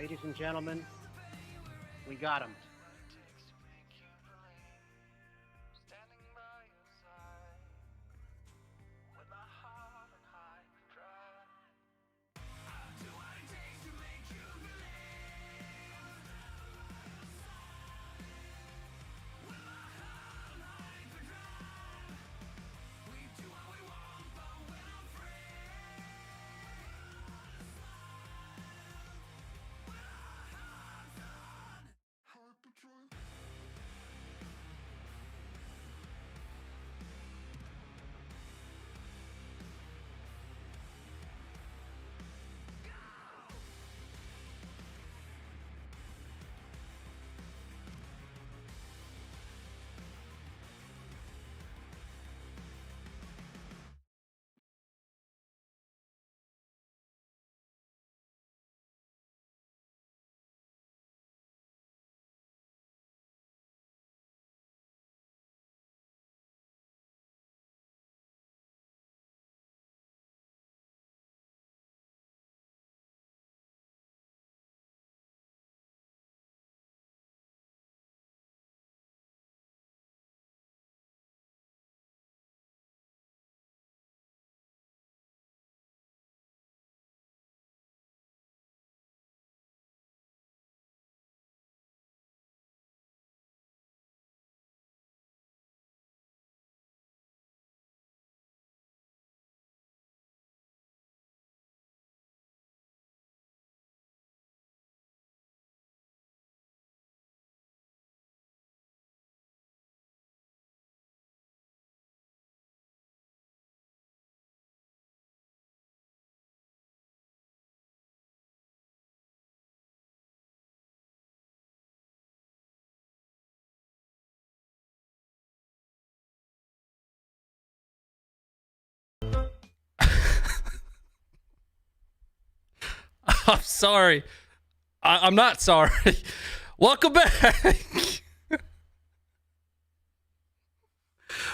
Ladies and gentlemen, we got him. I'm sorry. I'm not sorry. Welcome back.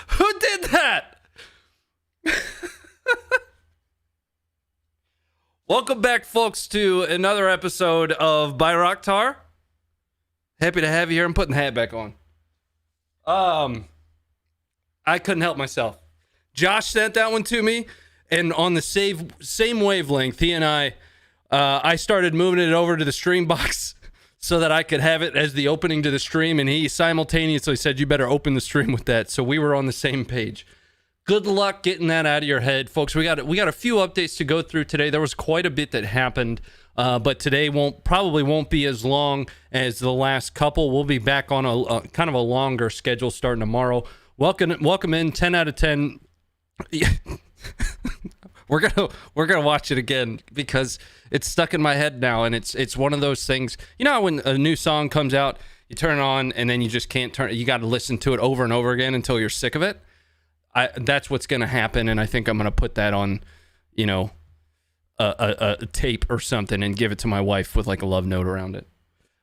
Who did that? Welcome back, folks, to another episode of By Rocktar. Happy to have you here. I'm putting the hat back on. I couldn't help myself. Josh sent that one to me, and on the same wavelength, he and I started moving it over to the stream box so that I could have it as the opening to the stream, and he simultaneously said, you better open the stream with that. So we were on the same page. Good luck getting that out of your head, folks. We got a few updates to go through today. There was quite a bit that happened, but today probably won't be as long as the last couple. We'll be back on a kind of a longer schedule starting tomorrow. Welcome in 10 out of 10. We're gonna watch it again because it's stuck in my head now, and it's one of those things. You know how when a new song comes out, you turn it on and then you just can't turn it. You got to listen to it over and over again until you're sick of it. That's what's gonna happen, and I think I'm gonna put that on, a tape or something and give it to my wife with like a love note around it.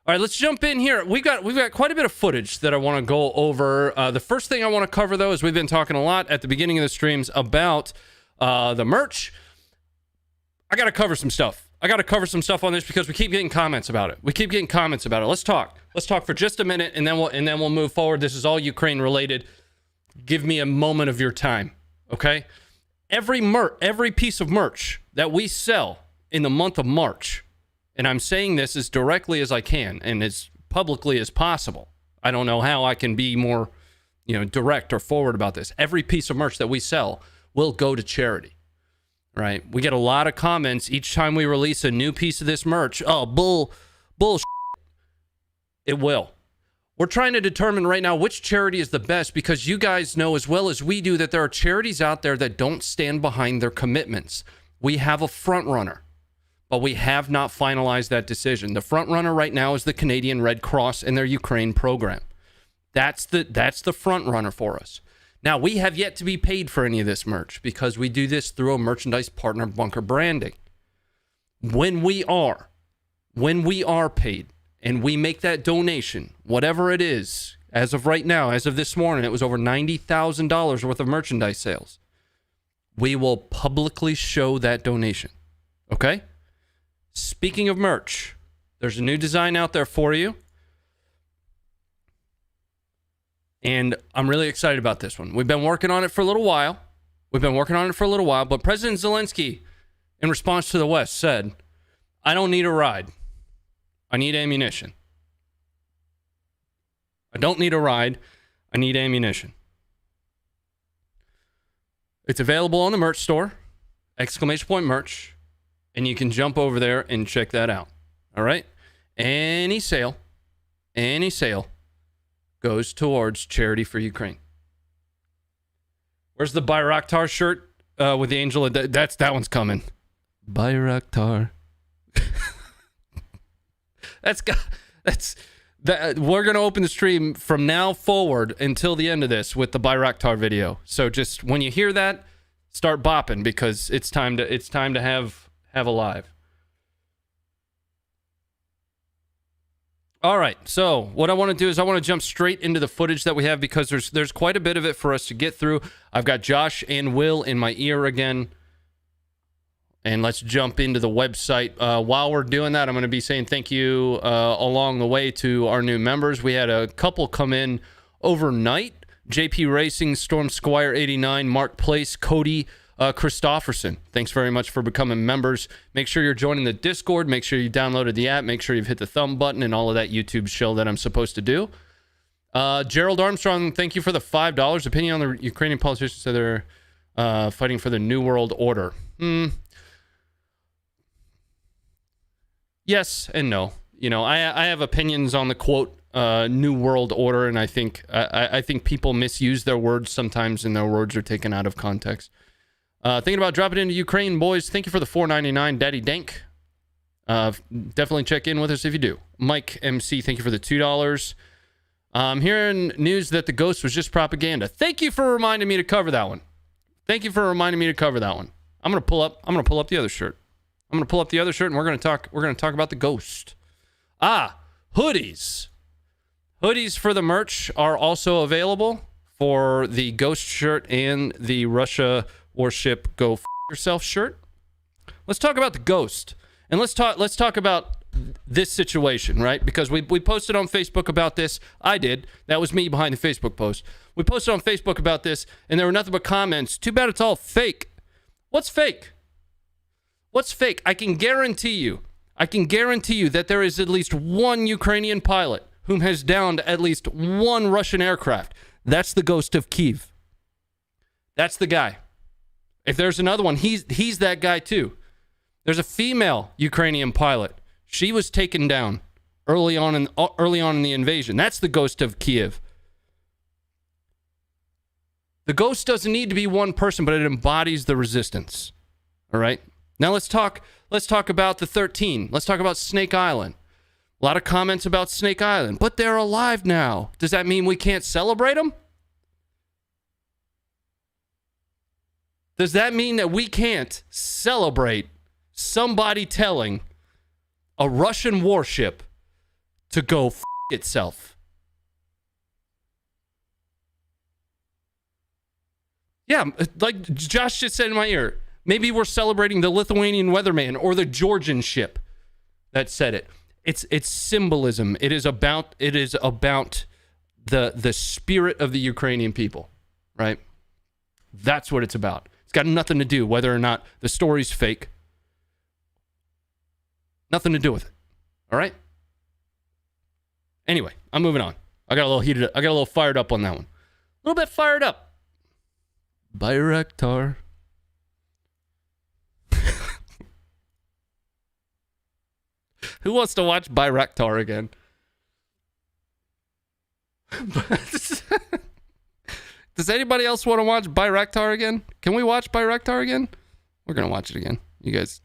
All right, let's jump in here. We've got quite a bit of footage that I want to go over. The first thing I want to cover, though, is we've been talking a lot at the beginning of the streams about the merch. I got to cover some stuff. On this because we keep getting comments about it. Let's talk for just a minute, and then we'll move forward. This is all Ukraine related. Give me a moment of your time, okay? Every piece of merch that we sell in the month of March, and I'm saying this as directly as I can and as publicly as possible. I don't know how I can be more, direct or forward about this. Every piece of merch that we sell will go to charity, right? We get a lot of comments each time we release a new piece of this merch. Oh, bullshit. It will. We're trying to determine right now which charity is the best because you guys know as well as we do that there are charities out there that don't stand behind their commitments. We have a front runner, but we have not finalized that decision. The front runner right now is the Canadian Red Cross and their Ukraine program. That's the front runner for us. Now, we have yet to be paid for any of this merch because we do this through a merchandise partner bunker branding. When we are paid and we make that donation, whatever it is, as of right now, as of this morning, it was over $90,000 worth of merchandise sales. We will publicly show that donation. Okay? Speaking of merch, There's a new design out there for you. And I'm really excited about this one. We've been working on it for a little while. But President Zelensky, in response to the West, said, I don't need a ride. I need ammunition. I don't need a ride. I need ammunition. It's available on the merch store, ! merch, and you can jump over there and check that out. All right? Any sale goes towards charity for Ukraine. Where's the Bayraktar shirt with the angel? That one's coming. Bayraktar. We're gonna open the stream from now forward until the end of this with the Bayraktar video. So just when you hear that, start bopping because it's time to have a live. All right, so what I want to do is I want to jump straight into the footage that we have because there's quite a bit of it for us to get through. I've got Josh and Will in my ear again. And let's jump into the website. While we're doing that, I'm going to be saying thank you along the way to our new members. We had a couple come in overnight. JP Racing, Storm Squire 89, Mark Place, Cody Christofferson. Thanks very much for becoming members. Make sure you're joining the Discord. Make sure you downloaded the app. Make sure you've hit the thumb button and all of that YouTube shill that I'm supposed to do. Gerald Armstrong, thank you for the $5. Opinion on the Ukrainian politicians that they're fighting for the New World Order. Yes and no. You know, I have opinions on the quote New World Order, and I think people misuse their words sometimes, and their words are taken out of context. Thinking about dropping into Ukraine, boys. Thank you for the $4.99, Daddy Dank. Definitely check in with us if you do. Mike MC, thank you for the $2. I'm hearing news that the ghost was just propaganda. Thank you for reminding me to cover that one. I'm gonna pull up the other shirt. And we're gonna talk about the ghost. Hoodies. Hoodies for the merch are also available for the ghost shirt and the Russia warship go f yourself shirt. Let's talk about the ghost. And let's talk about this situation, right? Because we posted on Facebook about this. I did. That was me behind the Facebook post. We posted on Facebook about this, and there were nothing but comments. Too bad it's all fake. What's fake? I can guarantee you that there is at least one Ukrainian pilot whom has downed at least one Russian aircraft. That's the ghost of Kyiv. That's the guy. If there's another one, he's that guy too. There's a female Ukrainian pilot. She was taken down early on in the invasion. That's the ghost of Kyiv. The ghost doesn't need to be one person, but it embodies the resistance. All right? Now let's talk about the 13. Let's talk about Snake Island. A lot of comments about Snake Island, but they're alive now. Does that mean we can't celebrate them? Does that mean that we can't celebrate somebody telling a Russian warship to go f itself? Yeah, like Josh just said in my ear, maybe we're celebrating the Lithuanian weatherman or the Georgian ship that said it. It's symbolism. It is about the spirit of the Ukrainian people, right? That's what it's about. It's got nothing to do whether or not the story's fake. Nothing to do with it. All right? Anyway, I'm moving on. I got a little heated. I got a little fired up on that one. A little bit fired up. Bayraktar. Who wants to watch Bayraktar again? Does anybody else want to watch Bayraktar again? Can we watch Bayraktar again? We're going to watch it again. You guys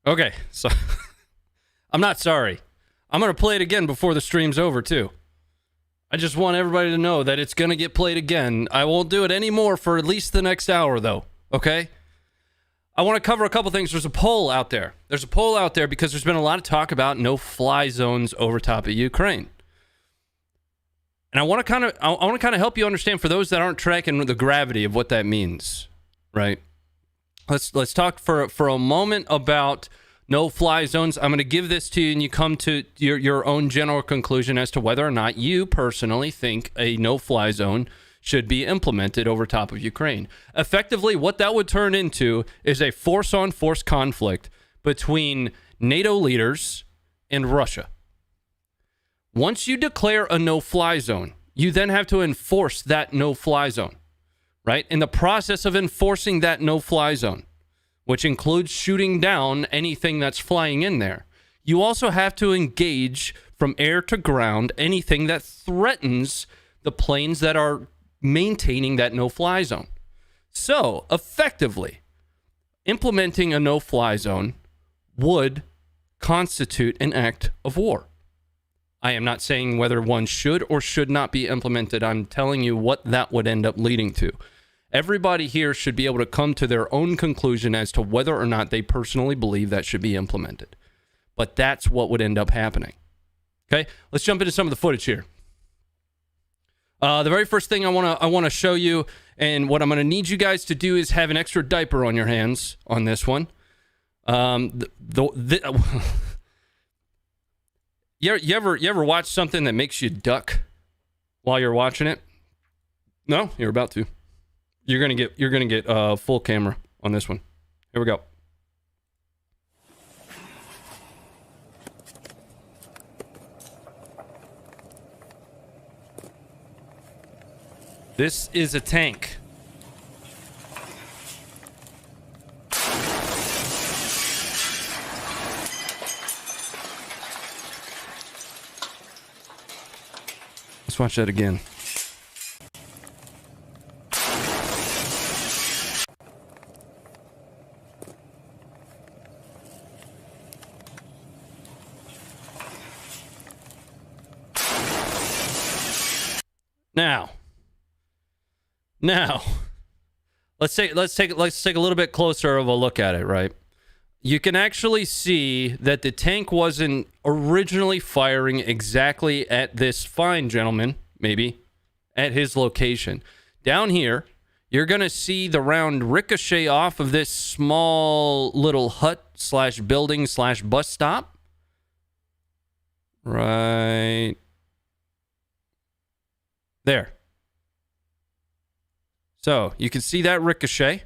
Okay, so I'm not sorry. I'm going to play it again before the stream's over, too. I just want everybody to know that it's going to get played again. I won't do it anymore for at least the next hour, though, okay? I want to cover a couple things. There's a poll out there. There's a poll out there because there's been a lot of talk about no-fly zones over top of Ukraine. And I want to kind of help you understand, for those that aren't tracking the gravity of what that means, right? Let's talk for a moment about no-fly zones. I'm going to give this to you, and you come to your own general conclusion as to whether or not you personally think a no-fly zone should be implemented over top of Ukraine. Effectively, what that would turn into is a force-on-force conflict between NATO leaders and Russia. Once you declare a no-fly zone, you then have to enforce that no-fly zone, right? In the process of enforcing that no-fly zone, which includes shooting down anything that's flying in there, you also have to engage from air to ground anything that threatens the planes that are maintaining that no-fly zone. So, effectively, implementing a no-fly zone would constitute an act of war. I am not saying whether one should or should not be implemented. I'm telling you what that would end up leading to. Everybody here should be able to come to their own conclusion as to whether or not they personally believe that should be implemented. But that's what would end up happening. Okay, let's jump into some of the footage here. The very first thing I want to show you, and what I'm going to need you guys to do, is have an extra diaper on your hands on this one. You ever watch something that makes you duck while you're watching it? No, you're about to. You're gonna get full camera on this one. Here we go. This is a tank. Let's watch that again. Now, let's take a little bit closer of a look at it, right? You can actually see that the tank wasn't originally firing exactly at this fine gentleman, maybe, at his location. Down here, you're going to see the round ricochet off of this small little hut slash building slash bus stop. Right there. So you can see that ricochet,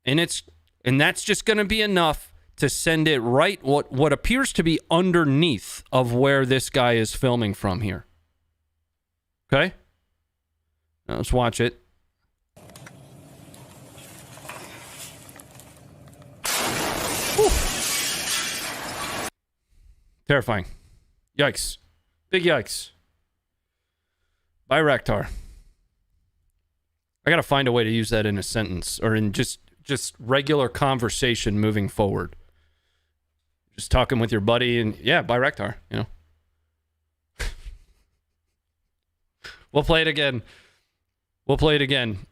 and that's just going to be enough to send it right what appears to be underneath of where this guy is filming from here. Okay? Now let's watch it. Whew. Terrifying. Yikes. Big yikes. Bayraktar. I gotta find a way to use that in a sentence or in just regular conversation moving forward. Just talking with your buddy and yeah, Bayraktar, you know. We'll play it again.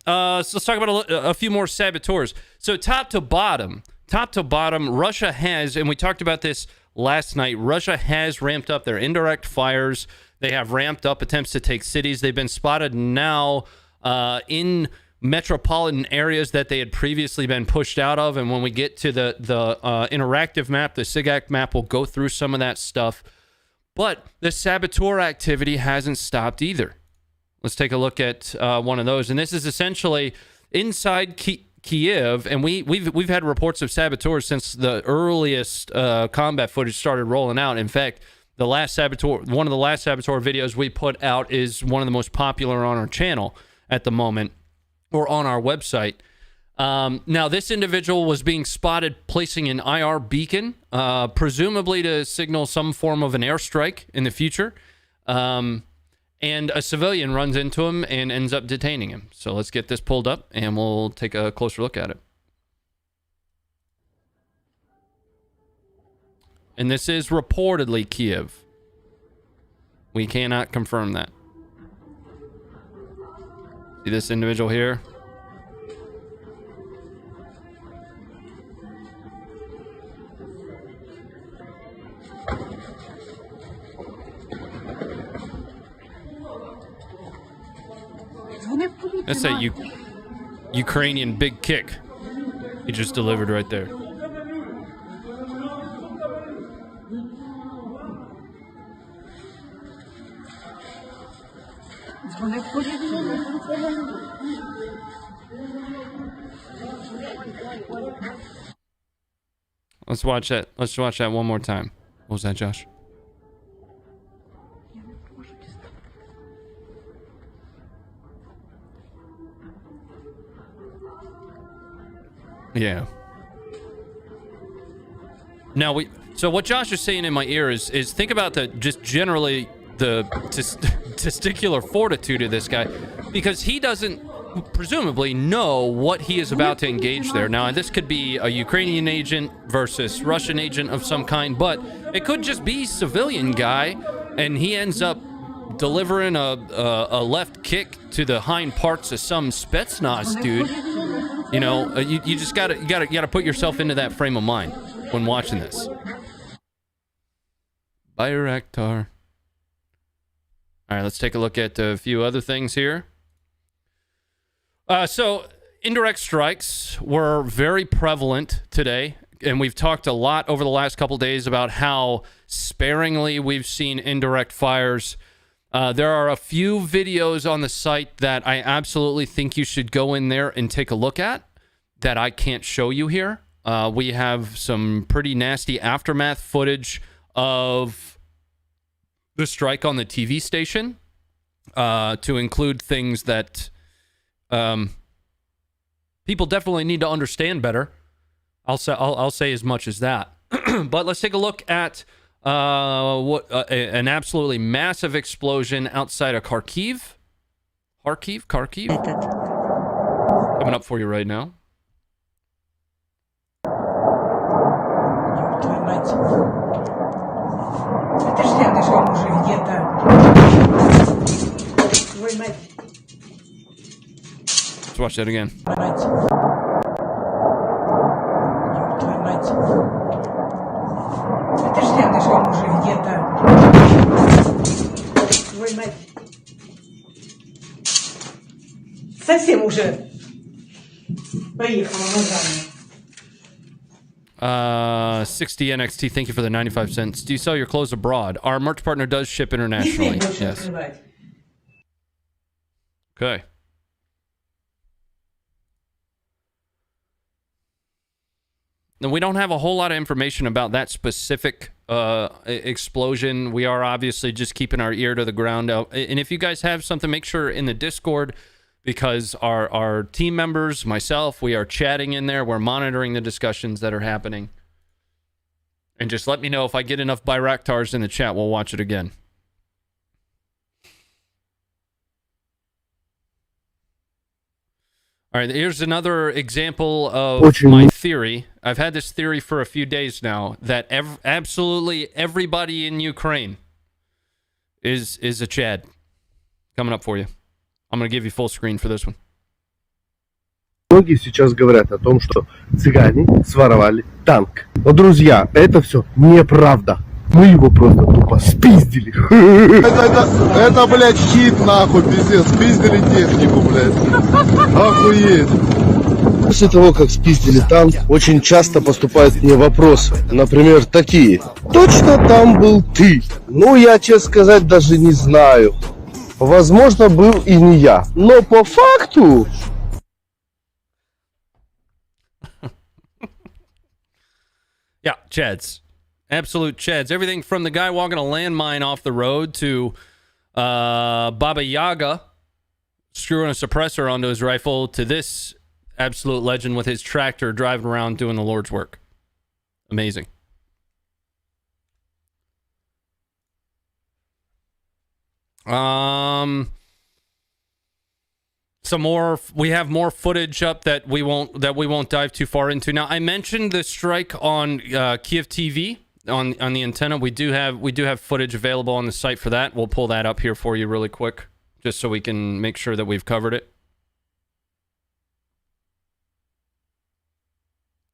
So let's talk about a few more saboteurs. So top to bottom, Russia has, and we talked about this last night, Russia has ramped up their indirect fires. They have ramped up attempts to take cities. They've been spotted now in metropolitan areas that they had previously been pushed out of. And when we get to the interactive map, the SIGAC map, will go through some of that stuff. But the saboteur activity hasn't stopped either. Let's take a look at one of those. And this is essentially inside Kiev. And we've had reports of saboteurs since the earliest combat footage started rolling out. In fact, one of the last saboteur videos we put out is one of the most popular on our channel at the moment, or on our website. Now, this individual was being spotted placing an IR beacon, presumably to signal some form of an airstrike in the future. And a civilian runs into him and ends up detaining him. So let's get this pulled up, and we'll take a closer look at it. And this is reportedly Kiev. We cannot confirm that. See this individual here? That's that Ukrainian big kick he just delivered right there. Let's watch that. Let's watch that one more time. What was that, Josh? Yeah. Now so what Josh is saying in my ear is think about just generally the testicular fortitude of this guy, because he doesn't presumably know what he is about to engage there. Now, this could be a Ukrainian agent versus Russian agent of some kind, but it could just be civilian guy, and he ends up delivering a left kick to the hind parts of some Spetsnaz dude. You know, you just gotta put yourself into that frame of mind when watching this. Bayraktar. All right, let's take a look at a few other things here. So indirect strikes were very prevalent today, and we've talked a lot over the last couple days about how sparingly we've seen indirect fires. There are a few videos on the site that I absolutely think you should go in there and take a look at that I can't show you here. We have some pretty nasty aftermath footage of the strike on the TV station, to include things that people definitely need to understand better. I'll say as much as that. But let's take a look at an absolutely massive explosion outside of Kharkiv. Kharkiv. Coming up for you right now. Let's watch that again. Совсем уже поехала ногами. 60 NXT, thank you for the 95 cents. Do you sell your clothes abroad? Our merch partner does ship internationally. Yes. Okay. Now, we don't have a whole lot of information about that specific explosion. We are obviously just keeping our ear to the ground. And if you guys have something, make sure in the Discord, because our team members, myself, we are chatting in there. We're monitoring the discussions that are happening. And just let me know if I get enough Bayraktars in the chat. We'll watch it again. All right, here's another example of my theory. I've had this theory for a few days now that absolutely everybody in Ukraine is a Chad. Coming up for you. I'm going to give you full screen for this one. Многие сейчас говорят о том, что цыгане своровали танк. Но, друзья, это все неправда. Мы его просто тупо спиздили. Это, блядь, хит, нахуй, пиздец. Спиздили технику, блядь. Охуеть. После того, как спиздили танк, очень часто поступают мне вопросы. Например, такие. Точно там был ты? Ну, я, честно сказать, даже не знаю. Возможно, был и не я. Но по факту... Yeah, Chads. Absolute Chads. Everything from the guy walking a landmine off the road to Baba Yaga screwing a suppressor onto his rifle to this absolute legend with his tractor driving around doing the Lord's work. Amazing. Some more. We have more footage up that we won't dive too far into. Now, I mentioned the strike on Kiev TV. on the antenna. We do have footage available on the site for that. We'll pull that up here for you really quick, just so we can make sure that we've covered it.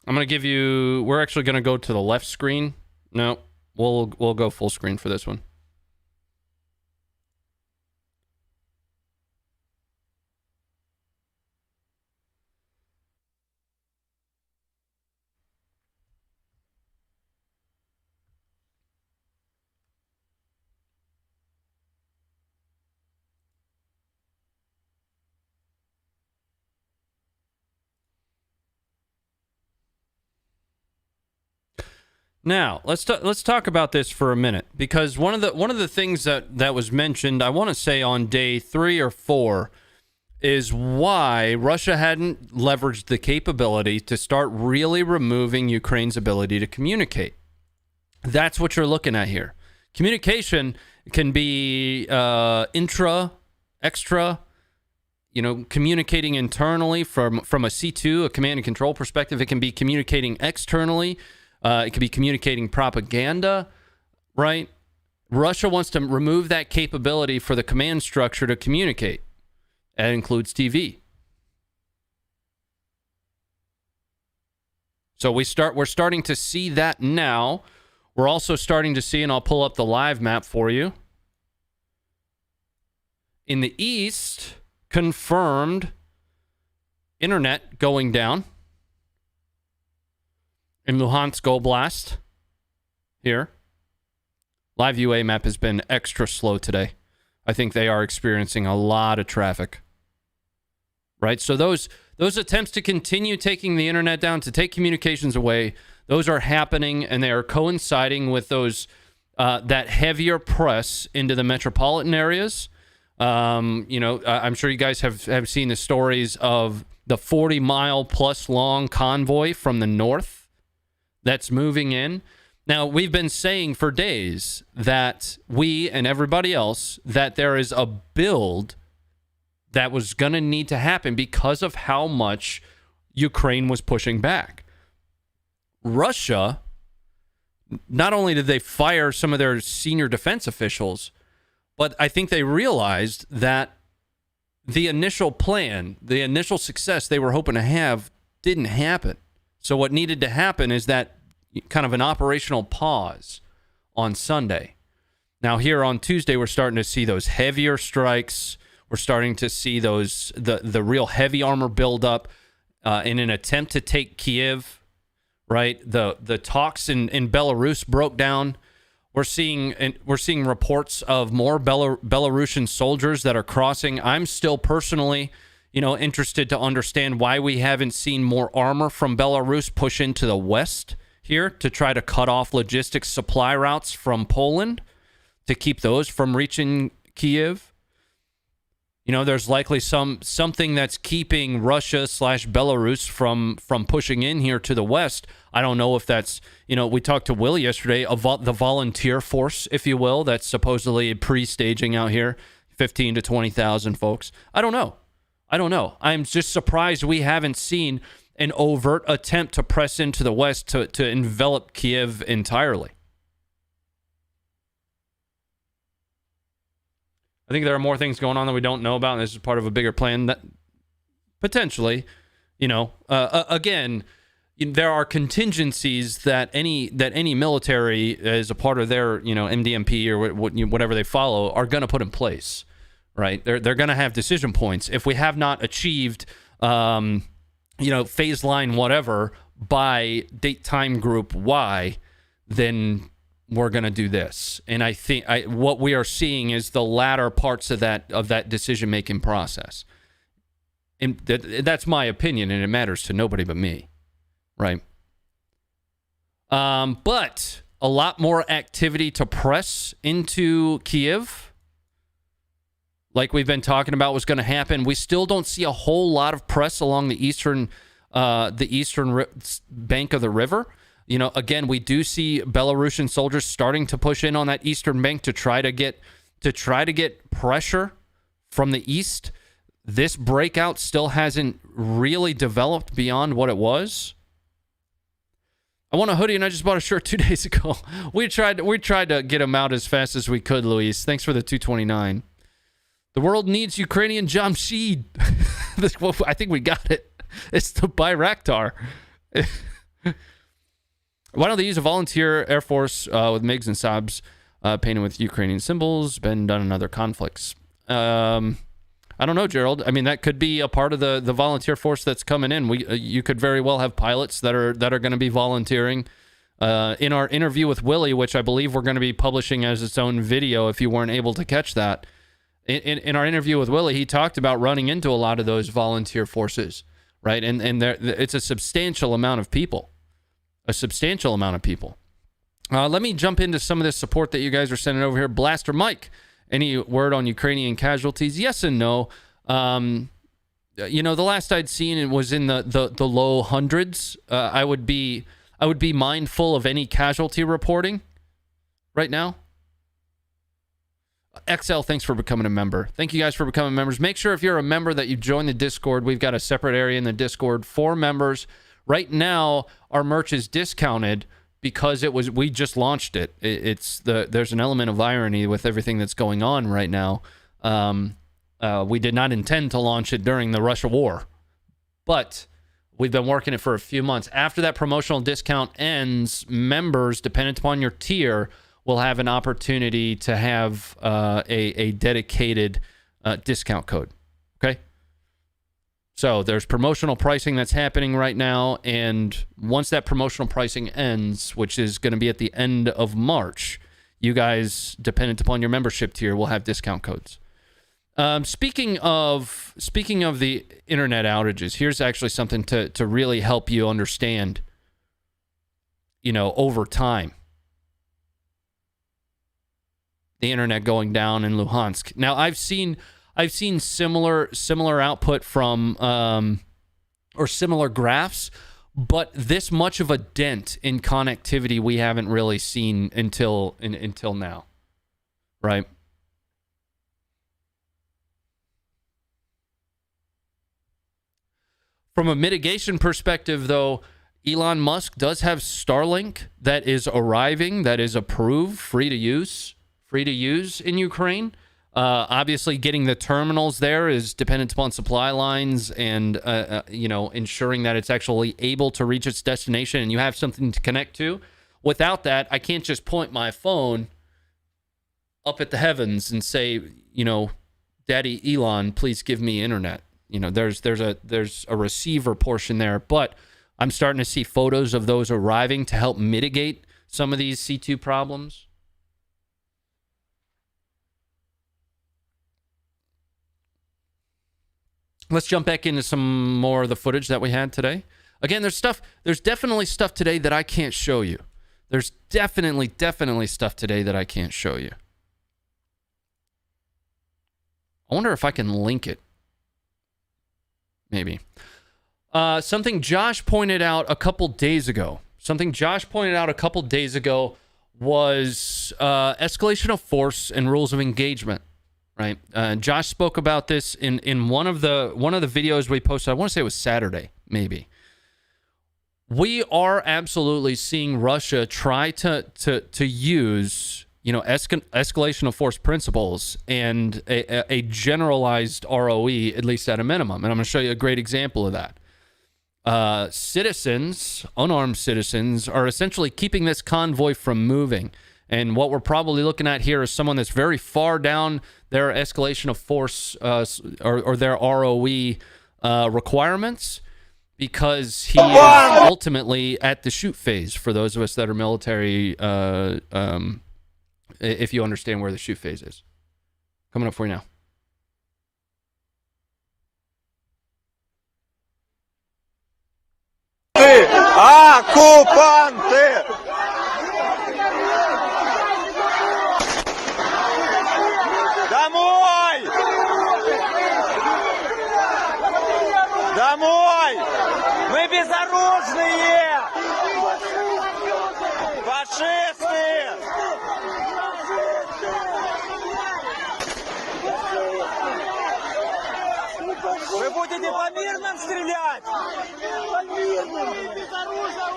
I'm gonna give you. We're actually gonna go to the left screen. No, we'll go full screen for this one. Now, let's talk about this for a minute, because one of the things that was mentioned, I want to say on day 3 or 4, is why Russia hadn't leveraged the capability to start really removing Ukraine's ability to communicate. That's what you're looking at here. Communication can be intra, extra, communicating internally from a C2, a command and control perspective. It can be communicating externally. It could be communicating propaganda, right? Russia wants to remove that capability for the command structure to communicate. That includes TV. So we're starting to see that now. We're also starting to see, and I'll pull up the live map for you. In the east, confirmed internet going down. In Luhansk Oblast, here, live UA map has been extra slow today. I think they are experiencing a lot of traffic. Right? So those attempts to continue taking the internet down, to take communications away, those are happening, and they are coinciding with those that heavier press into the metropolitan areas. I'm sure you guys have seen the stories of the 40-mile plus long convoy from the north that's moving in. Now, we've been saying for days that we and everybody else, that there is a build that was going to need to happen because of how much Ukraine was pushing back. Russia, not only did they fire some of their senior defense officials, but I think they realized that the initial plan, the initial success they were hoping to have, didn't happen. So what needed to happen is that kind of an operational pause on Sunday. Now here on Tuesday, we're starting to see those heavier strikes. We're starting to see those the real heavy armor buildup in an attempt to take Kiev. Right, the talks in Belarus broke down. We're seeing reports of more Belarusian soldiers that are crossing. I'm still personally, interested to understand why we haven't seen more armor from Belarus push into the west here to try to cut off logistics supply routes from Poland to keep those from reaching Kiev. There's likely something that's keeping Russia / Belarus from pushing in here to the west. I don't know if that's, we talked to Will yesterday, the volunteer force, if you will, that's supposedly pre-staging out here, 15 to 20,000 folks. I don't know. I'm just surprised we haven't seen an overt attempt to press into the west to envelop Kiev entirely. I think there are more things going on that we don't know about, and this is part of a bigger plan that potentially, again, there are contingencies that any military, as a part of their, MDMP or whatever they follow, are going to put in place, right? They're going to have decision points. If we have not achieved, phase line whatever by date time group Y, then we're going to do this. And I think what we are seeing is the latter parts of that decision-making process. And that's my opinion, and it matters to nobody but me, right? But a lot more activity to press into Kiev, like we've been talking about, was going to happen. We still don't see a whole lot of press along the eastern bank of the river. Again, we do see Belarusian soldiers starting to push in on that eastern bank to try to get pressure from the east. This breakout still hasn't really developed beyond what it was. I want a hoodie and I just bought a shirt 2 days ago. We tried to get them out as fast as we could, Luis. Thanks for the 229. The world needs Ukrainian Jamshid. I think we got it. It's the Bayraktar. Why don't they use a volunteer Air Force with MiGs and Saabs painted with Ukrainian symbols? Been done in other conflicts. I don't know, Gerald. I mean, that could be a part of the volunteer force that's coming in. You could very well have pilots that are going to be volunteering. In our interview with Willie, which I believe we're going to be publishing as its own video if you weren't able to catch that. In our interview with Willie, he talked about running into a lot of those volunteer forces, right? And it's a substantial amount of people. A substantial amount of people. Let me jump into some of this support that you guys are sending over here. Blaster Mike. Any word on Ukrainian casualties? Yes and no. You know, the last I'd seen it was in the low hundreds. I would be mindful of any casualty reporting right now. XL, thanks for becoming a member. Thank you guys for becoming members. Make sure if you're a member that you join the Discord. We've got a separate area in the Discord for members. Right now, our merch is discounted because we just launched it. There's an element of irony with everything that's going on right now. We did not intend to launch it during the Russia war, but we've been working it for a few months. After that promotional discount ends, members, dependent upon your tier, will have an opportunity to have a dedicated discount code. Okay? So there's promotional pricing that's happening right now, and once that promotional pricing ends, which is going to be at the end of March, you guys, dependent upon your membership tier, will have discount codes. Speaking of the internet outages, here's actually something to really help you understand, you know, over time. The internet going down in Luhansk. Now, I've seen similar output from or similar graphs, but this much of a dent in connectivity we haven't really seen until now, right? From a mitigation perspective, though, Elon Musk does have Starlink that is arriving, that is approved, free to use in Ukraine. Obviously, getting the terminals there is dependent upon supply lines and, ensuring that it's actually able to reach its destination and you have something to connect to. Without that, I can't just point my phone up at the heavens and say, you know, Daddy Elon, please give me internet. You know, there's a receiver portion there, but I'm starting to see photos of those arriving to help mitigate some of these C2 problems. Let's jump back into some more of the footage that we had today. Again, there's definitely stuff today that I can't show you. There's definitely stuff today that I can't show you. I wonder if I can link it. Maybe. Something Josh pointed out a couple days ago. Was escalation of force and rules of engagement. Right. Josh spoke about this in one of the videos we posted. I want to say it was Saturday, maybe. We are absolutely seeing Russia try to use, you know, escalation of force principles and a generalized ROE, at least at a minimum. And I'm going to show you a great example of that. Unarmed citizens, are essentially keeping this convoy from moving. And what we're probably looking at here is someone that's very far down their escalation of force or their ROE requirements, because he is ultimately at the shoot phase. For those of us that are military, if you understand where the shoot phase is. Coming up for you now. Оккупанты! Домой! Домой! Мы безоружные! Фашисты! Вы будете по мирным стрелять? По мирным! Без оружия!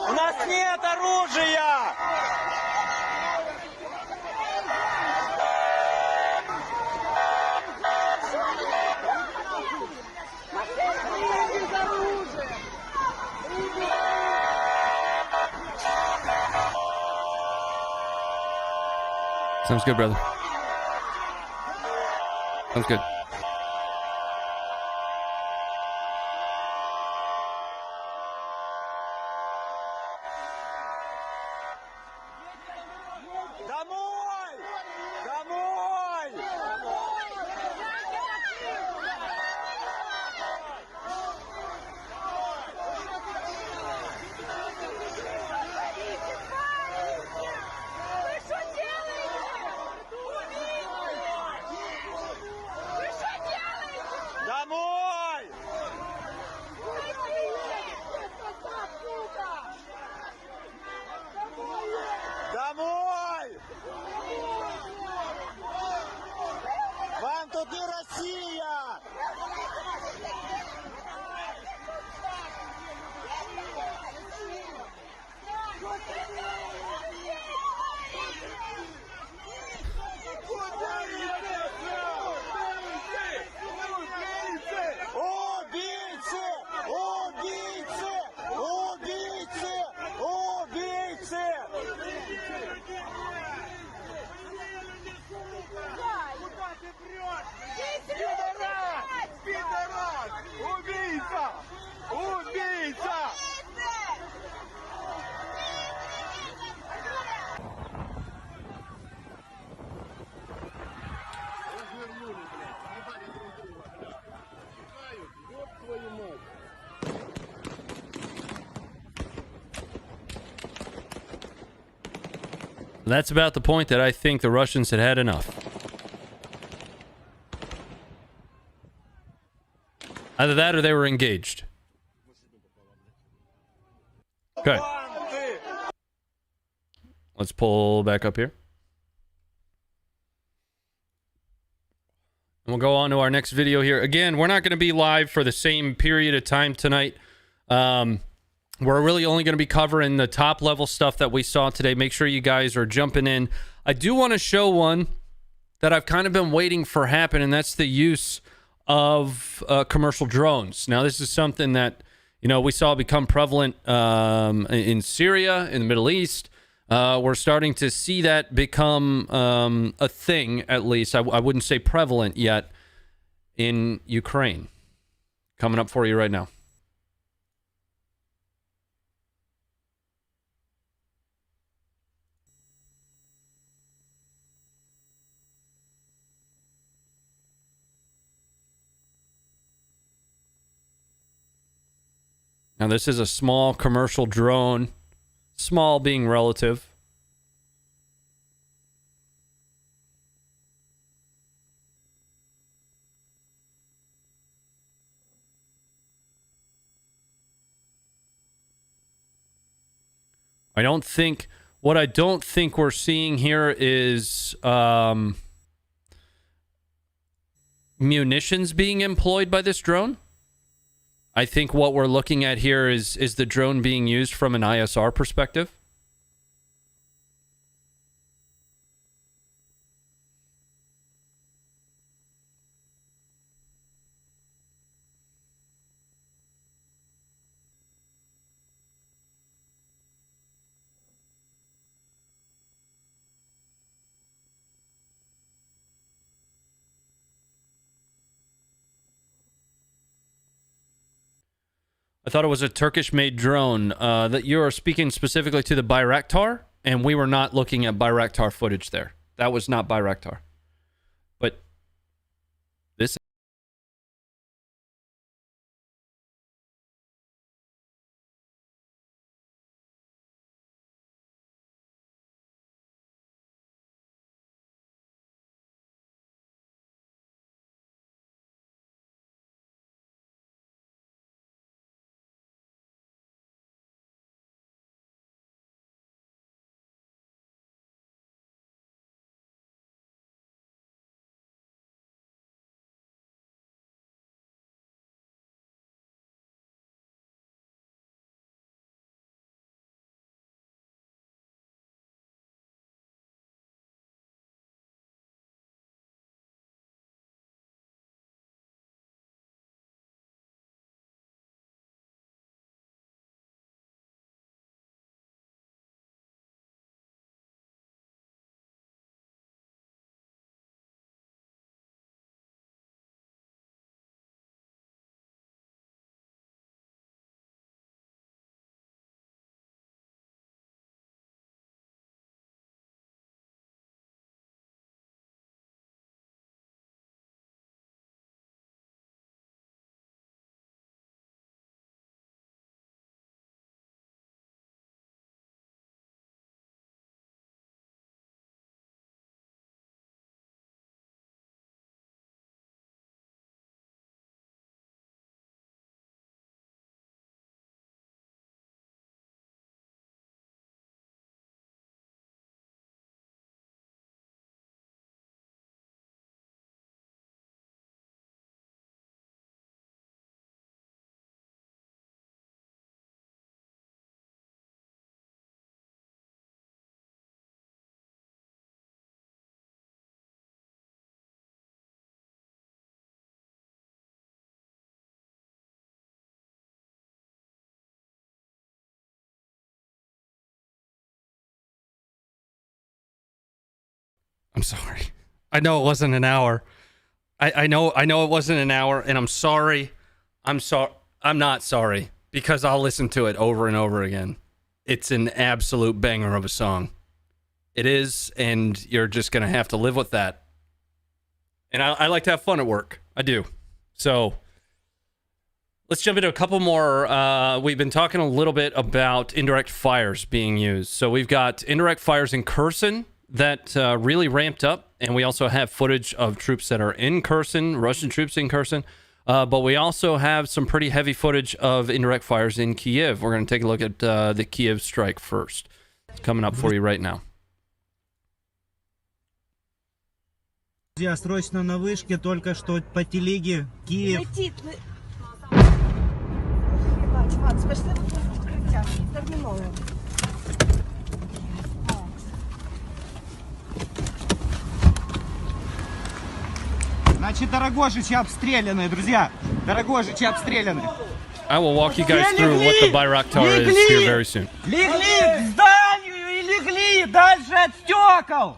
У нас нет оружия! Sounds good, brother. Sounds good. Домой! Домой! Вы что делаете? Вы что делаете? Домой! Домой! Вам тут не Россия! Убийцы! Убийцы! Убийцы! Убийцы! Куда ты прешь? Пидорас! Пидорас! Убийца! Убийца! That's about the point that I think the Russians had had enough. Either that or they were engaged. Okay. Let's pull back up here. And we'll go on to our next video here. Again, we're not going to be live for the same period of time tonight. We're really only going to be covering the top level stuff that we saw today. Make sure you guys are jumping in. I do want to show one that I've kind of been waiting for happen, and that's the use of commercial drones. Now, this is something that, you know, we saw become prevalent in Syria, in the Middle East. We're starting to see that become a thing, at least. I wouldn't say prevalent yet in Ukraine. Coming up for you right now. Now, this is a small commercial drone, small being relative. What I don't think we're seeing here is munitions being employed by this drone. I think what we're looking at here is the drone being used from an ISR perspective. I thought it was a Turkish-made drone. That you are speaking specifically to the Bayraktar, and we were not looking at Bayraktar footage there. That was not Bayraktar. But this I'm sorry. I know it wasn't an hour. I know it wasn't an hour, and I'm sorry. I'm not sorry, because I'll listen to it over and over again. It's an absolute banger of a song. It is, and you're just going to have to live with that. And I like to have fun at work. I do. So let's jump into a couple more. We've been talking a little bit about indirect fires being used. So we've got indirect fires in Kherson that really ramped up. And we also have footage of troops that are in Kherson, Russian troops in Kherson. But we also have some pretty heavy footage of indirect fires in Kiev. We're going to take a look at the Kiev strike first. It's coming up for you right now. Друзья, срочно на вышке, только что по телеге Киев. Летит. Макс, пошли в укриття. Терміново. Значит, Дорогожичи обстреляны, друзья. Дорогожичи обстреляны. I will walk you guys through what the Bayraktar is here very soon. Легли к зданию и легли дальше от стекол.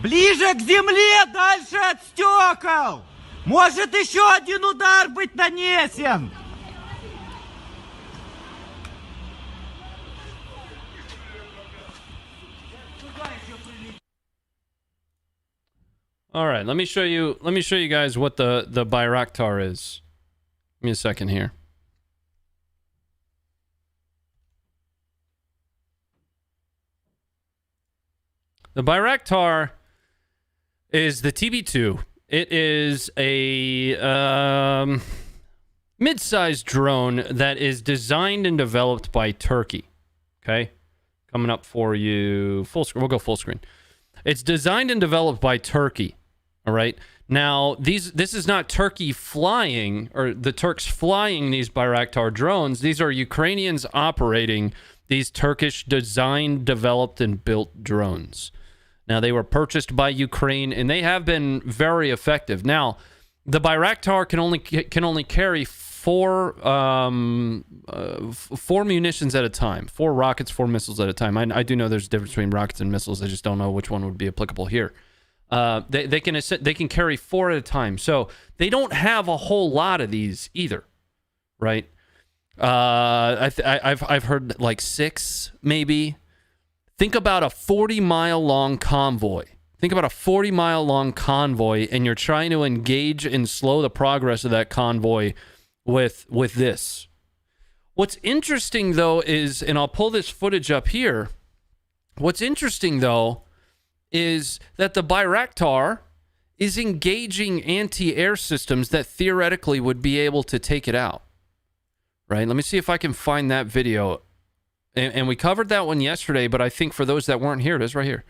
Ближе к земле, дальше от стекол. Может еще один удар быть нанесен. All right, let me show you guys what the Bayraktar is. Give me a second here. The Bayraktar is the TB2. It is a mid-sized drone that is designed and developed by Turkey. Okay? Coming up for you full screen. We'll go full screen. It's designed and developed by Turkey. All right. Now, this is not Turkey flying, or the Turks flying these Bayraktar drones. These are Ukrainians operating these Turkish designed, developed, and built drones. Now, they were purchased by Ukraine, and they have been very effective. Now, the Bayraktar can only carry four munitions at a time, 4 rockets, 4 missiles at a time. I do know there's a difference between rockets and missiles. I just don't know which one would be applicable here. They can carry 4 at a time, so they don't have a whole lot of these either, right? I've heard like 6 maybe. Think about a 40-mile-long convoy. Think about a 40-mile-long convoy, and you're trying to engage and slow the progress of that convoy with this. What's interesting, though, is, and I'll pull this footage up here. What's interesting, though, is that the Bayraktar is engaging anti-air systems that theoretically would be able to take it out. Right? Let me see if I can find that video. And we covered that one yesterday, but I think for those that weren't here, it is right here.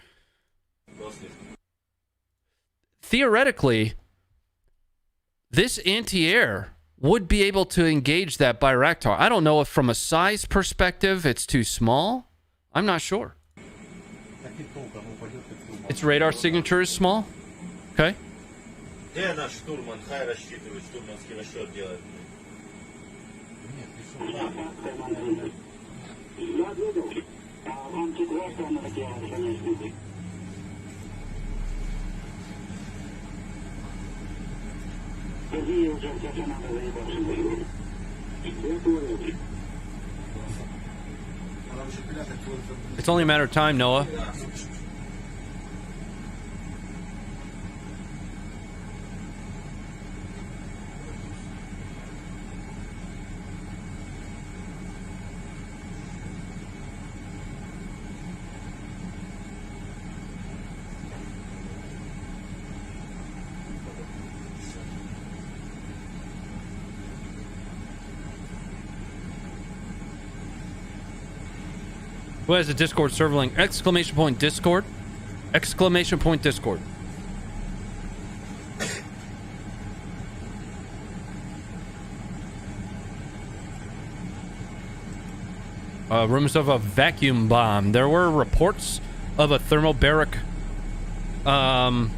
Theoretically, this anti-air would be able to engage that Bayraktar. I don't know if from a size perspective it's too small. I'm not sure. Its radar signature is small. Okay. Где наш штурман? Хай рассчитывает, штурманский расчет делает. It's only a matter of time, Noah. Who has a Discord server link? Exclamation point Discord. Exclamation point Discord. Rumors of a vacuum bomb. There were reports of a thermobaric bomb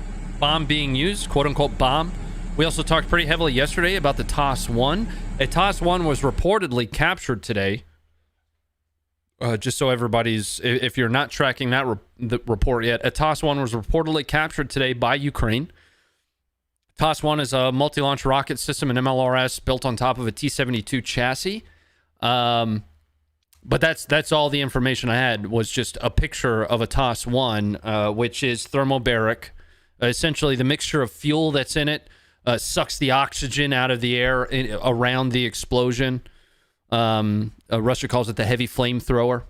being used, quote-unquote bomb. We also talked pretty heavily yesterday about the TOS-1. A TOS-1 was reportedly captured today Just so everybody's, if you're not tracking that the report yet, Atas-1 was reportedly captured today by Ukraine. Atas-1 is a multi-launch rocket system, an MLRS built on top of a T-72 chassis. But that's all the information I had, was just a picture of Atas-1, which is thermobaric. Essentially, the mixture of fuel that's in it sucks the oxygen out of the air around the explosion. Russia calls it the heavy flamethrower.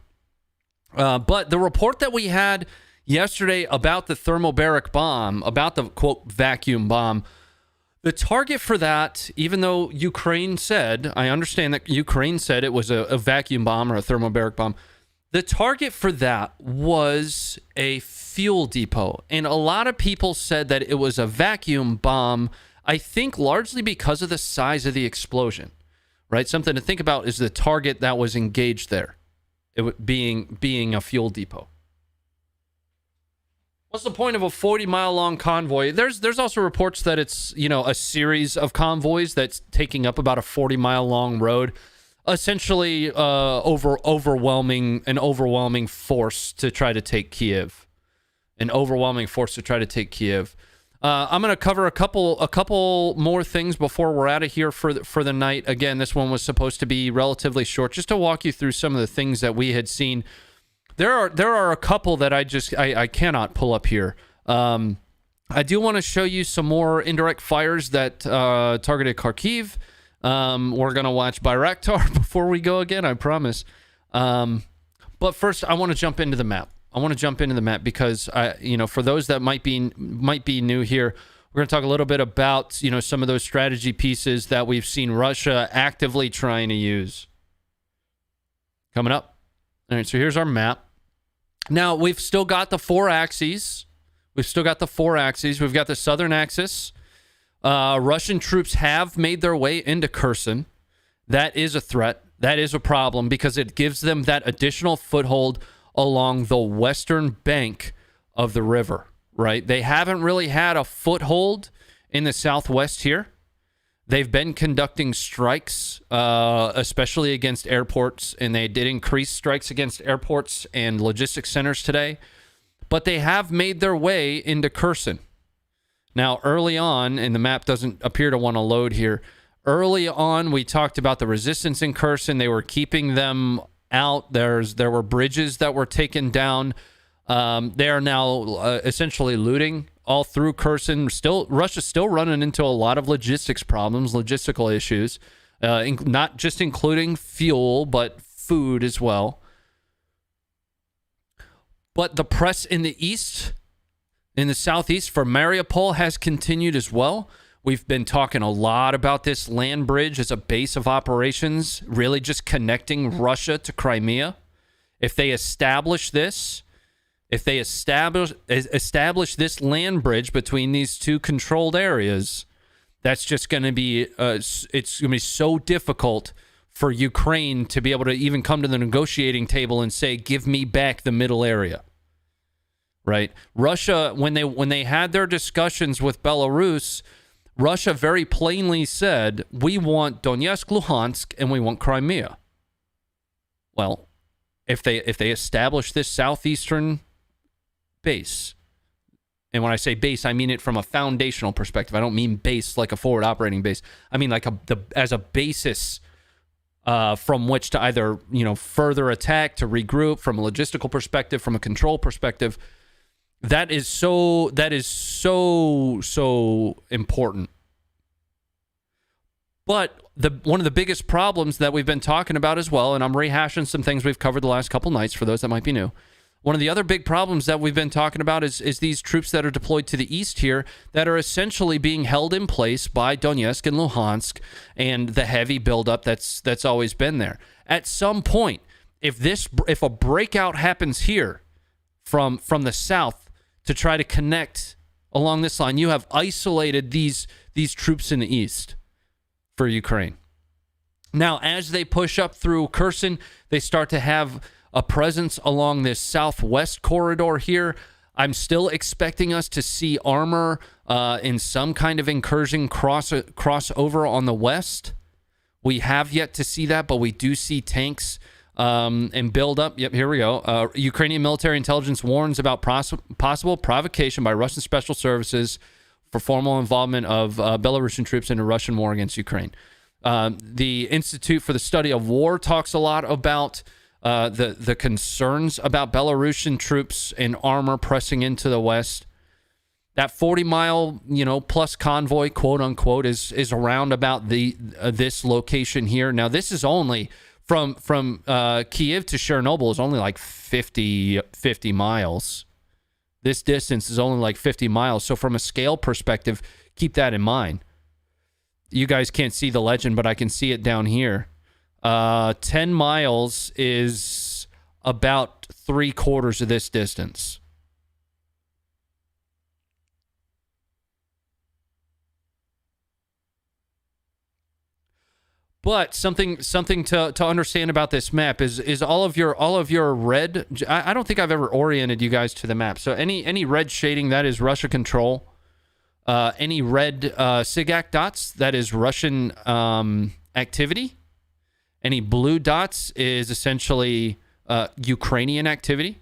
But the report that we had yesterday about the thermobaric bomb, about the, quote, vacuum bomb, the target for that, even though Ukraine said, I understand that Ukraine said it was a vacuum bomb or a thermobaric bomb, the target for that was a fuel depot. And a lot of people said that it was a vacuum bomb, I think largely because of the size of the explosion, right? Something to think about is the target that was engaged there, being a fuel depot. What's the point of a 40-mile long convoy? There's also reports that it's, you know, a series of convoys that's taking up about a 40-mile long road, essentially overwhelming force to try to take Kiev. An overwhelming force to try to take Kiev. I'm going to cover a couple more things before we're out of here for the night. Again, this one was supposed to be relatively short, just to walk you through some of the things that we had seen. There are a couple that I cannot pull up here. I do want to show you some more indirect fires that targeted Kharkiv. We're going to watch Bayraktar before we go again, I promise. But first, I want to jump into the map. Because for those that might be new here, we're going to talk a little bit about, some of those strategy pieces that we've seen Russia actively trying to use. Coming up. All right, so here's our map. Now, we've still got the four axes. We've got the southern axis. Russian troops have made their way into Kherson. That is a threat. That is a problem because it gives them that additional foothold along the western bank of the river, right? They haven't really had a foothold in the southwest here. They've been conducting strikes, especially against airports, and they did increase strikes against airports and logistics centers today. But they have made their way into Kherson. Now, early on, and the map doesn't appear to want to load here, early on we talked about the resistance in Kherson. They were keeping them out. There were bridges that were taken down. They are now essentially looting all through Kherson. Russia's still running into a lot of logistical issues, not just including fuel, but food as well. But the press in the east, in the southeast for Mariupol has continued as well. We've been talking a lot about this land bridge as a base of operations, really just connecting Russia to Crimea. If they establish this land bridge between these two controlled areas, that's just going to be it's going to be so difficult for Ukraine to be able to even come to the negotiating table and say, "Give me back the middle area." Right? Russia, when they had their discussions with Belarus, Russia very plainly said, "We want Donetsk, Luhansk, and we want Crimea." Well, if they establish this southeastern base, and when I say base, I mean it from a foundational perspective. I don't mean base like a forward operating base. I mean like as a basis from which to either further attack, to regroup, from a logistical perspective, from a control perspective. That is so important. But one of the biggest problems that we've been talking about as well, and I'm rehashing some things we've covered the last couple nights for those that might be new. One of the other big problems that we've been talking about is these troops that are deployed to the east here that are essentially being held in place by Donetsk and Luhansk and the heavy buildup that's always been there. At some point, if a breakout happens here from the south to try to connect along this line, you have isolated these troops in the east for Ukraine. Now, as they push up through Kherson, they start to have a presence along this southwest corridor here. I'm still expecting us to see armor in some kind of incursion crossover on the west. We have yet to see that, but we do see tanks and build up. Yep, here we go. Ukrainian military intelligence warns about possible provocation by Russian special services for formal involvement of Belarusian troops in a Russian war against Ukraine. The Institute for the Study of War talks a lot about the concerns about Belarusian troops and armor pressing into the West. That 40-mile, plus convoy, quote unquote, is around about this location here. Now, this is only from Kiev to Chernobyl is only like 50 miles. This distance is only like 50 miles. So from a scale perspective, keep that in mind. You guys can't see the legend, but I can see it down here. 10 miles is about 3/4 of this distance. But something to understand about this map is all of your red. I don't think I've ever oriented you guys to the map. So any red shading, that is Russia control. Any red SIGAC dots, that is Russian activity. Any blue dots is essentially Ukrainian activity.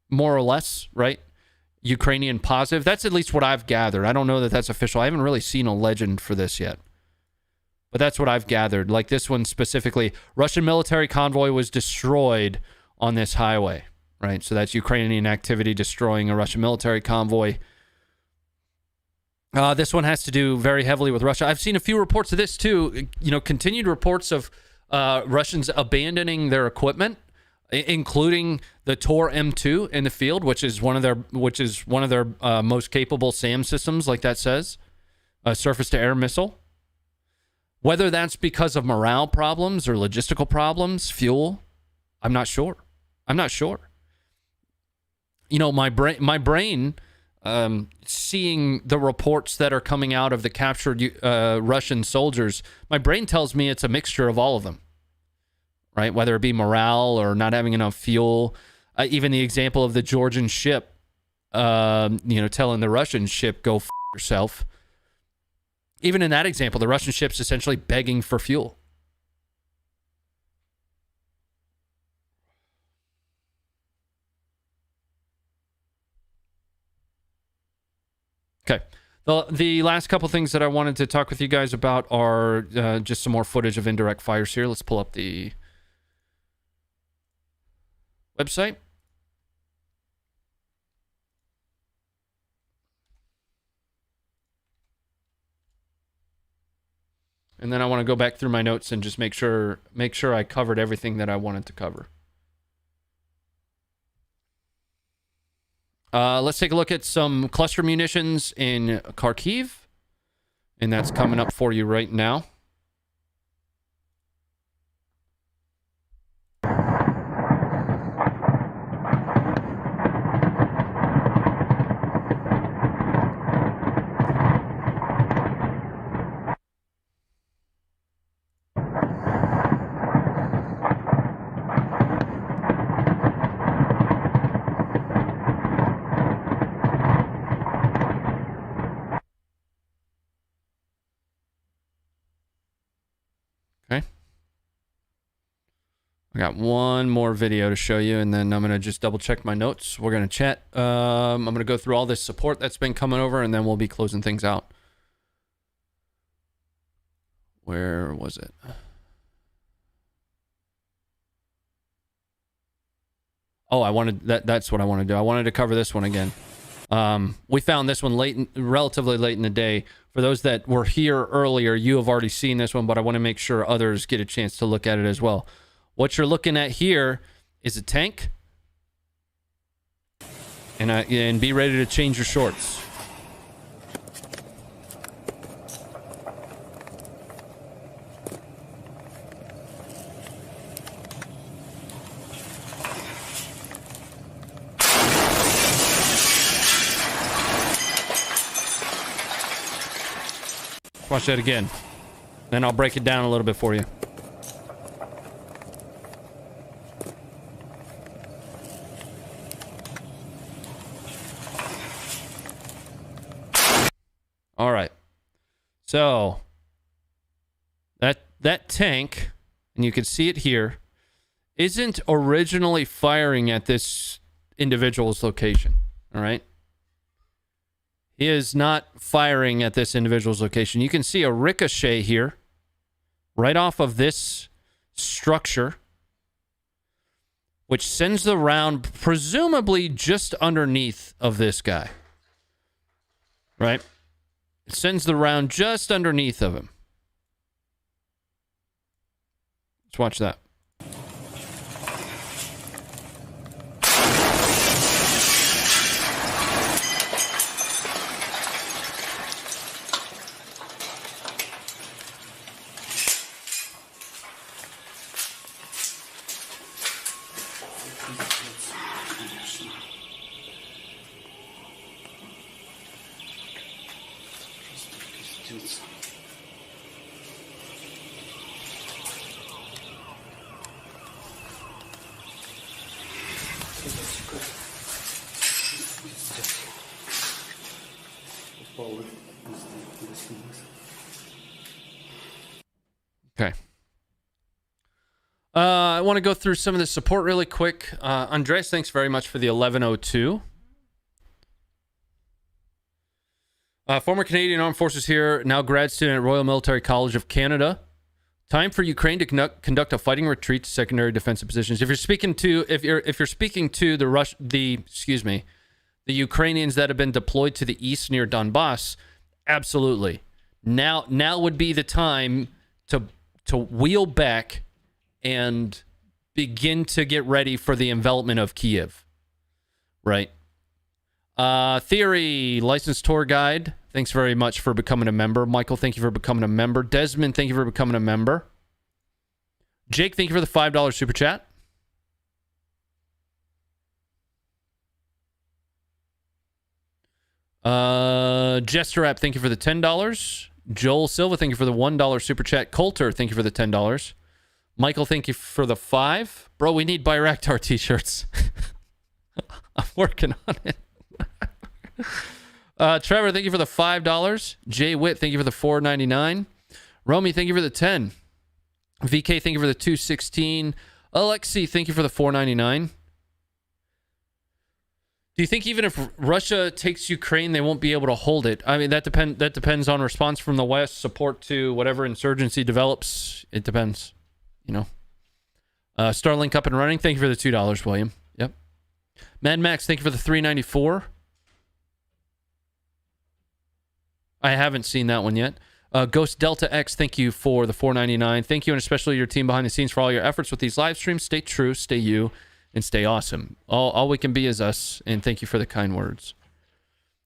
More or less, right? Ukrainian positive. That's at least what I've gathered. I don't know that that's official. I haven't really seen a legend for this yet. But that's what I've gathered. Like this one specifically, Russian military convoy was destroyed on this highway, right? So that's Ukrainian activity destroying a Russian military convoy. This one has to do very heavily with Russia. I've seen a few reports of this too. Continued reports of Russians abandoning their equipment, including the Tor M2 in the field, which is one of their most capable SAM systems, like that says, a surface-to-air missile. Whether that's because of morale problems or logistical problems, fuel, I'm not sure. My brain, seeing the reports that are coming out of the captured Russian soldiers, my brain tells me it's a mixture of all of them. Right, whether it be morale or not having enough fuel, even the example of the Georgian ship, telling the Russian ship go f yourself. Even in that example, the Russian ship's essentially begging for fuel. Okay, the last couple things that I wanted to talk with you guys about are just some more footage of indirect fires here. Let's pull up the website. And then I want to go back through my notes and just make sure I covered everything that I wanted to cover. Let's take a look at some cluster munitions in Kharkiv. And that's coming up for you right now. I got one more video to show you, and then I'm going to just double check my notes. We're going to chat. I'm going to go through all this support that's been coming over, and then we'll be closing things out. Where was it? Oh, that's what I want to do. I wanted to cover this one again. We found this one relatively late in the day. For those that were here earlier, you have already seen this one, but I want to make sure others get a chance to look at it as well. What you're looking at here is a tank, and be ready to change your shorts. Watch that again. Then I'll break it down a little bit for you. All right. So That tank, and you can see it here, isn't originally firing at this individual's location. All right? He is not firing at this individual's location. You can see a ricochet here, right off of this structure, which sends the round presumably just underneath of this guy. Right? It sends the round just underneath of him. Let's watch that. Okay. I want to go through some of the support really quick. Andres, thanks very much for the 1102. Former Canadian Armed Forces here, now grad student at Royal Military College of Canada. Time for Ukraine to conduct a fighting retreat to secondary defensive positions. If you're speaking to the Ukrainians that have been deployed to the east near Donbass, absolutely. Now would be the time to wheel back and begin to get ready for the envelopment of Kiev. Right. Theory, licensed tour guide. Thanks very much for becoming a member. Michael, thank you for becoming a member. Desmond, thank you for becoming a member. Jake, thank you for the $5 super chat. Jester App, thank you for the $10. Joel Silva, thank you for the $1 super chat. Coulter, thank you for the $10. Michael, thank you for the $5. Bro, we need Bayraktar t-shirts. I'm working on it. Trevor, thank you for the $5. Jay Witt, thank you for the $4.99. Romy, thank you for the 10. VK, thank you for the $2.16. Alexi, thank you for the $4.99. Do you think even if Russia takes Ukraine, they won't be able to hold it? I mean, that depends on response from the West, support to whatever insurgency develops. It depends, you know. Starlink up and running. Thank you for the $2, William. Yep. Mad Max, thank you for the $3.94. I haven't seen that one yet. Ghost Delta X, thank you for the $4.99. Thank you, and especially your team behind the scenes for all your efforts with these live streams. Stay true, stay you, and stay awesome. All we can be is us, and thank you for the kind words.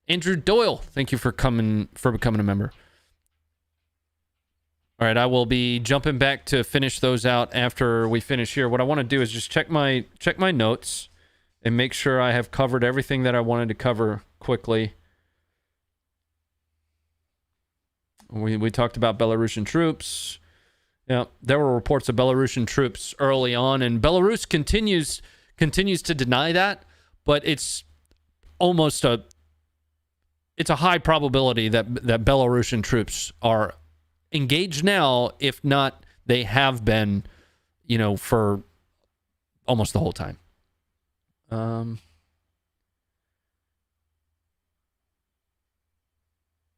Andrew Doyle, thank you for becoming a member. All right, I will be jumping back to finish those out after we finish here. What I want to do is just check my notes and make sure I have covered everything that I wanted to cover quickly. We talked about Belarusian troops. Yeah, there were reports of Belarusian troops early on, and Belarus continues to deny that, but it's a high probability that Belarusian troops are engaged now, if not they have been, for almost the whole time.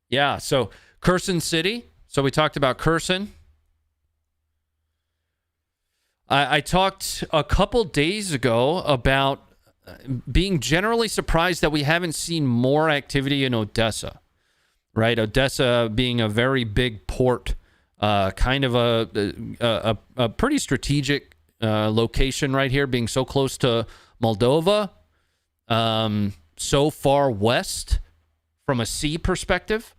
Yeah, so Kherson City. So we talked about Kherson. I talked a couple days ago about being generally surprised that we haven't seen more activity in Odessa, right? Odessa being a very big port, kind of a pretty strategic location right here, being so close to Moldova, so far west from a sea perspective.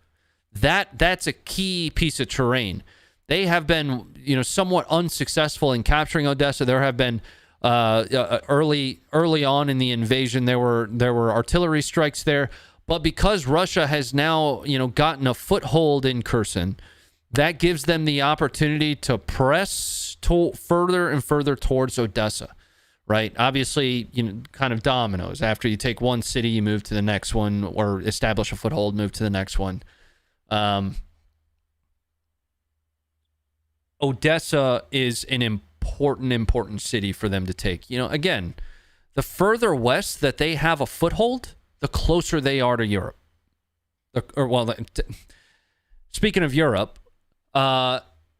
That's a key piece of terrain. They have been, somewhat unsuccessful in capturing Odessa. There have been early on in the invasion, there were artillery strikes there, but because Russia has now, gotten a foothold in Kherson, that gives them the opportunity to press further and further towards Odessa, right? Obviously, kind of dominoes. After you take one city, you move to the next one, or establish a foothold, move to the next one. Odessa is an important city for them to take. Again, the further west that they have a foothold, the closer they are to Europe. Speaking of Europe,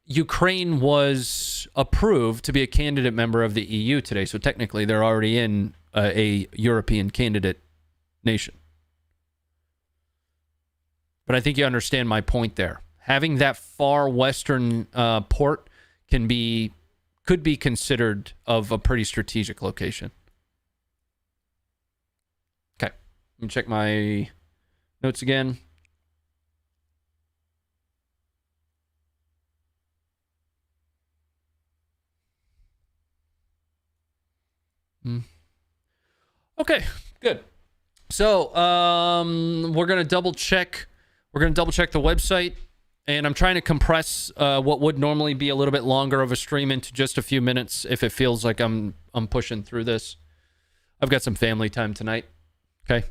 Ukraine was approved to be a candidate member of the EU today. So technically, they're already in a European candidate nation. But I think you understand my point there. Having that far western port could be considered of a pretty strategic location. Okay, let me check my notes again. Okay, good. So we're gonna double check. We're gonna double check the website, and I'm trying to compress what would normally be a little bit longer of a stream into just a few minutes. If it feels like I'm pushing through this, I've got some family time tonight. Okay,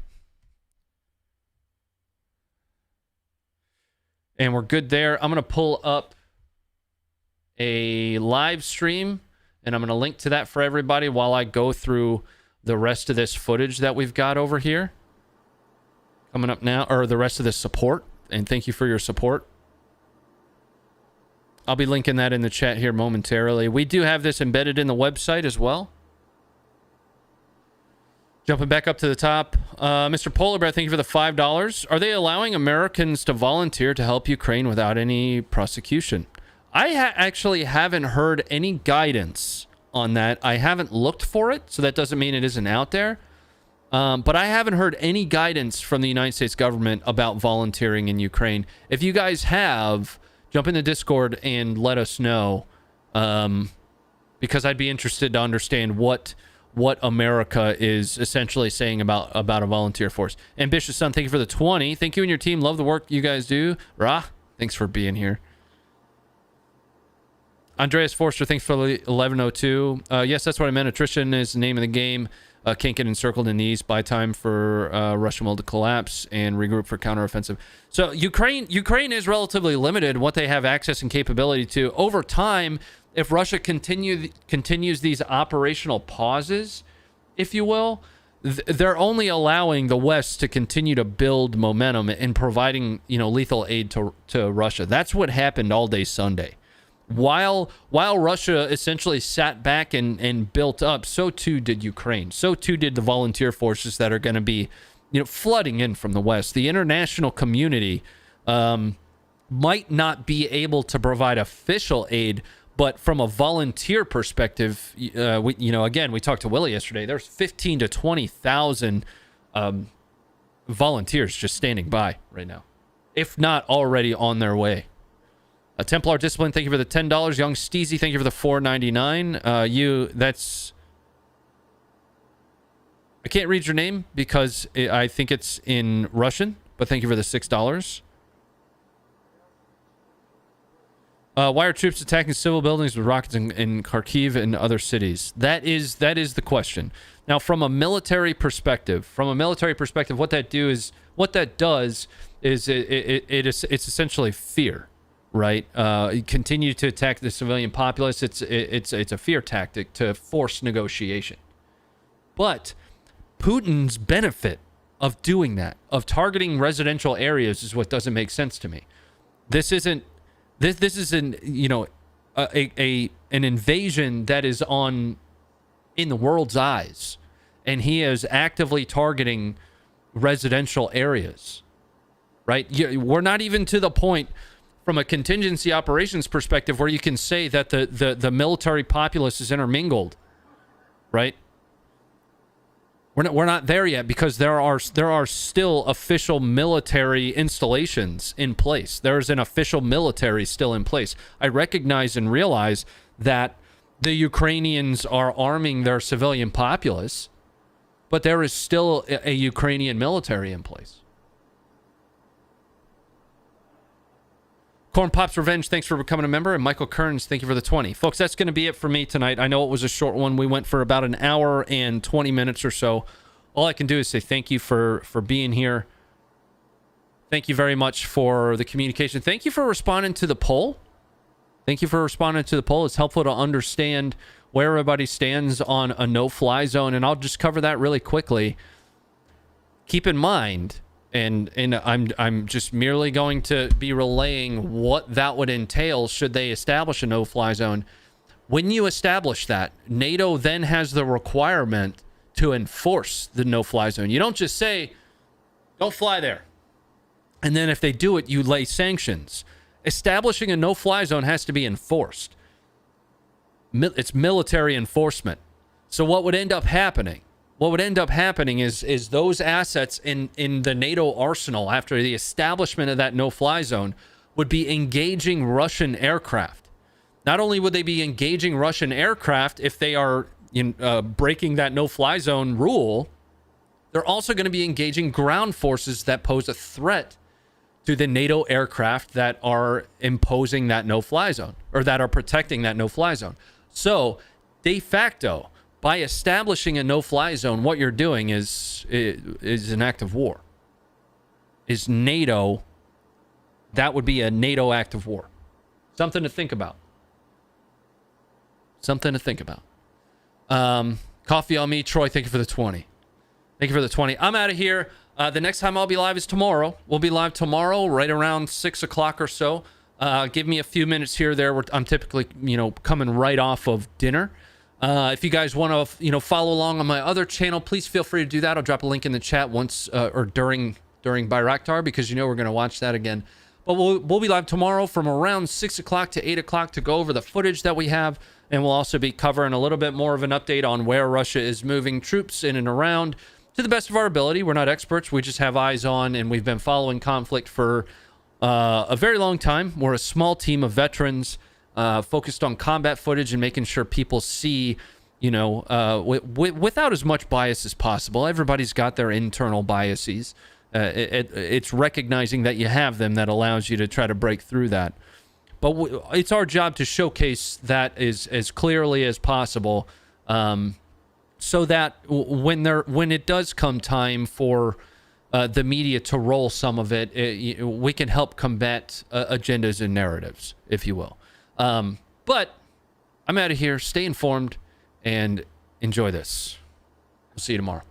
and we're good there. I'm gonna pull up a live stream, and I'm gonna link to that for everybody while I go through the rest of this footage that we've got over here coming up now, or the rest of this support. And thank you for your support. I'll be linking that in the chat here momentarily. We do have this embedded in the website as well. Jumping back up to the top, Mr. Polar Bear, thank you for the $5. Are they allowing Americans to volunteer to help Ukraine without any prosecution? I actually haven't heard any guidance on that. I haven't looked for it, so that doesn't mean it isn't out there. But I haven't heard any guidance from the United States government about volunteering in Ukraine. If you guys have, jump into Discord and let us know, because I'd be interested to understand what America is essentially saying about a volunteer force. Ambitious Son, thank you for the 20. Thank you and your team. Love the work you guys do. Rah, thanks for being here. Andreas Forster, thanks for the 1102. Yes, that's what I meant. Attrition is the name of the game. Can't get encircled in the east. Buy time for Russian will to collapse and regroup for counteroffensive. So Ukraine is relatively limited in what they have access and capability to. Over time, if Russia continues these operational pauses, if you will, they're only allowing the West to continue to build momentum and providing lethal aid to Russia. That's what happened all day Sunday. While Russia essentially sat back and built up, so too did Ukraine. So too did the volunteer forces that are going to be, flooding in from the West. The international community might not be able to provide official aid, but from a volunteer perspective, again, we talked to Willie yesterday. There's 15 to 20,000 volunteers just standing by right now, if not already on their way. Templar Discipline, thank you for the $10. Young Steezy, thank you for the $4.99. I can't read your name because I think it's in Russian, but thank you for the $6. Why are troops attacking civil buildings with rockets in Kharkiv and other cities? That is the question. Now, from a military perspective, what that does is it's essentially fear. Right, continue to attack the civilian populace. It's a fear tactic to force negotiation. But Putin's benefit of doing that, of targeting residential areas, is what doesn't make sense to me. This isn't an invasion that is in the world's eyes, and he is actively targeting residential areas. Right, we're not even to the point, from a contingency operations perspective, where you can say that the military populace is intermingled, right? We're not there yet, because there are still official military installations in place. There's an official military still in place. I recognize and realize that the Ukrainians are arming their civilian populace, but there is still a Ukrainian military in place. Corn Pops Revenge, thanks for becoming a member. And Michael Kearns, thank you for the 20. Folks, that's going to be it for me tonight. I know it was a short one. We went for about an hour and 20 minutes or so. All I can do is say thank you for being here. Thank you very much for the communication. Thank you for responding to the poll. Thank you for responding to the poll. It's helpful to understand where everybody stands on a no-fly zone, and I'll just cover that really quickly. Keep in mind, and I'm just merely going to be relaying what that would entail should they establish a no-fly zone. When you establish that, NATO then has the requirement to enforce the no-fly zone. You don't just say, don't fly there. And then if they do it, you lay sanctions. Establishing a no-fly zone has to be enforced. It's military enforcement. So what would end up happening? What would end up happening is those assets in the NATO arsenal after the establishment of that no-fly zone would be engaging Russian aircraft. Not only would they be engaging Russian aircraft if they are breaking that no-fly zone rule, they're also going to be engaging ground forces that pose a threat to the NATO aircraft that are imposing that no-fly zone, or that are protecting that no-fly zone. So, de facto, by establishing a no-fly zone, what you're doing is an act of war. Is NATO, that would be a NATO act of war. Something to think about. Something to think about. Coffee on me. Troy, thank you for the 20. Thank you for the 20. I'm out of here. The next time I'll be live is tomorrow. We'll be live tomorrow, right around 6 o'clock or so. Give me a few minutes here or there. I'm typically, coming right off of dinner. If you guys want to, follow along on my other channel, please feel free to do that. I'll drop a link in the chat once or during Bayraktar, because we're going to watch that again. But we'll be live tomorrow from around 6 o'clock to 8 o'clock to go over the footage that we have. And we'll also be covering a little bit more of an update on where Russia is moving troops in and around. To the best of our ability, we're not experts. We just have eyes on, and we've been following conflict for a very long time. We're a small team of veterans focused on combat footage and making sure people see, without as much bias as possible. Everybody's got their internal biases. It's recognizing that you have them that allows you to try to break through that. But it's our job to showcase that as clearly as possible, so that when it does come time for the media to roll some of it, we can help combat agendas and narratives, if you will. But I'm out of here. Stay informed and enjoy this. We'll see you tomorrow.